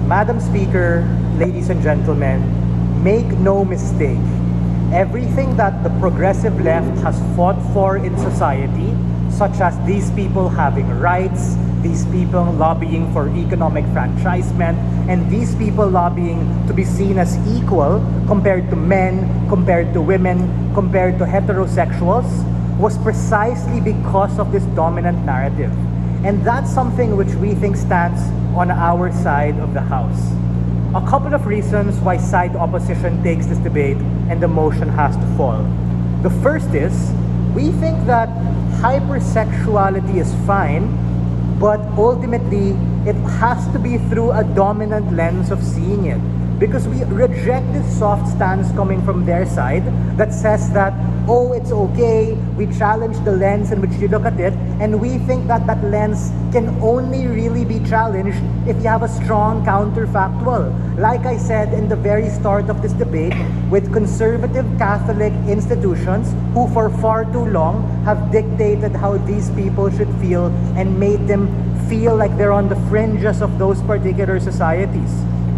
Madam Speaker, ladies and gentlemen, make no mistake. Everything that the progressive left has fought for in society, such as these people having rights, these people lobbying for economic franchisement, and these people lobbying to be seen as equal compared to men, compared to women, compared to heterosexuals, was precisely because of this dominant narrative. And that's something which we think stands on our side of the House. A couple of reasons why side opposition takes this debate and the motion has to fall. The first is, we think that hypersexuality is fine, but ultimately it has to be through a dominant lens of seeing it. Because we reject this soft stance coming from their side that says that, oh, it's okay, we challenge the lens in which you look at it, and we think that that lens can only really be challenged if you have a strong counterfactual. Like I said in the very start of this debate, with conservative Catholic institutions who for far too long have dictated how these people should feel and made them feel like they're on the fringes of those particular societies.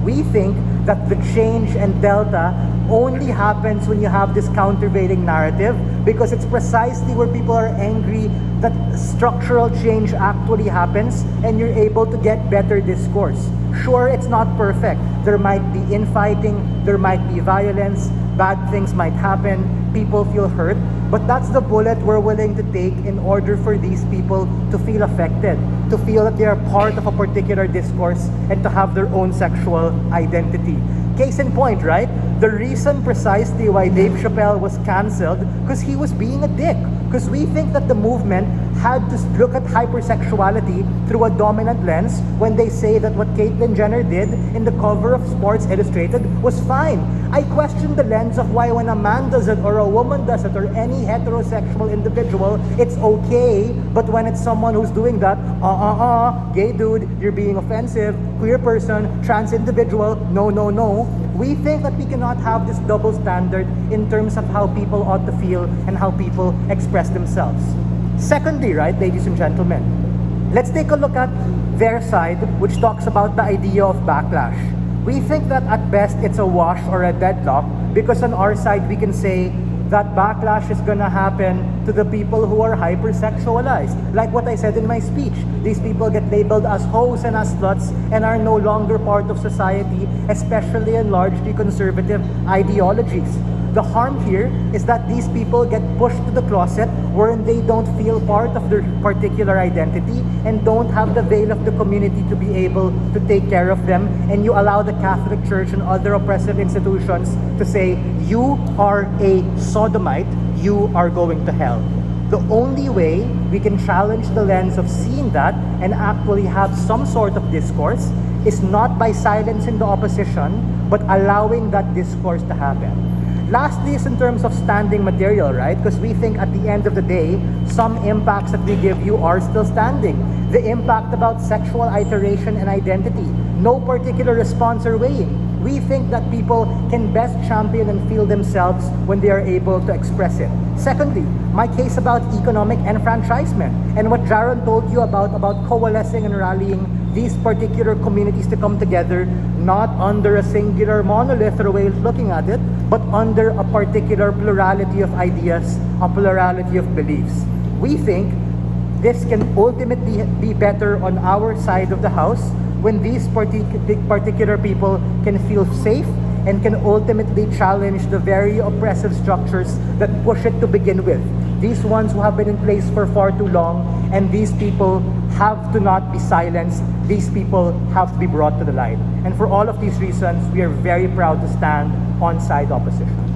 We think that the change and delta only happens when you have this countervailing narrative, because it's precisely where people are angry that structural change actually happens and you're able to get better discourse. Sure, it's not perfect. There might be infighting, there might be violence, bad things might happen, people feel hurt, but that's the bullet we're willing to take in order for these people to feel affected, to feel that they are part of a particular discourse and to have their own sexual identity. Case in point, right? The reason precisely why Dave Chappelle was cancelled, because he was being a dick. Because we think that the movement had to look at hypersexuality through a dominant lens when they say that what Caitlyn Jenner did in the cover of Sports Illustrated was fine. I question the lens of why when a man does it or a woman does it or any heterosexual individual, it's okay, but when it's someone who's doing that, gay dude, you're being offensive, queer person, trans individual, no. We think that we cannot have this double standard in terms of how people ought to feel and how people express themselves. Secondly, right, ladies and gentlemen, let's take a look at their side, which talks about the idea of backlash. We think that at best it's a wash or a deadlock, because on our side we can say that backlash is gonna happen to the people who are hypersexualized. Like what I said in my speech, these people get labeled as hoes and as sluts and are no longer part of society, especially in largely conservative ideologies. The harm here is that these people get pushed to the closet wherein they don't feel part of their particular identity and don't have the veil of the community to be able to take care of them, and you allow the Catholic Church and other oppressive institutions to say, you are a sodomite, you are going to hell. The only way we can challenge the lens of seeing that and actually have some sort of discourse is not by silencing the opposition, but allowing that discourse to happen. Lastly is in terms of standing material, right? Because we think at the end of the day, some impacts that we give you are still standing. The impact about sexual iteration and identity, no particular response or weighing. We think that people can best champion and feel themselves when they are able to express it. Secondly, my case about economic enfranchisement and what Jaron told you about coalescing and rallying these particular communities to come together, not under a singular monolith or a way of looking at it, but under a particular plurality of ideas, a plurality of beliefs. We think this can ultimately be better on our side of the house when these particular people can feel safe and can ultimately challenge the very oppressive structures that push it to begin with. These ones who have been in place for far too long, and these people have to not be silenced. These people have to be brought to the light. And for all of these reasons, we are very proud to stand on side opposition.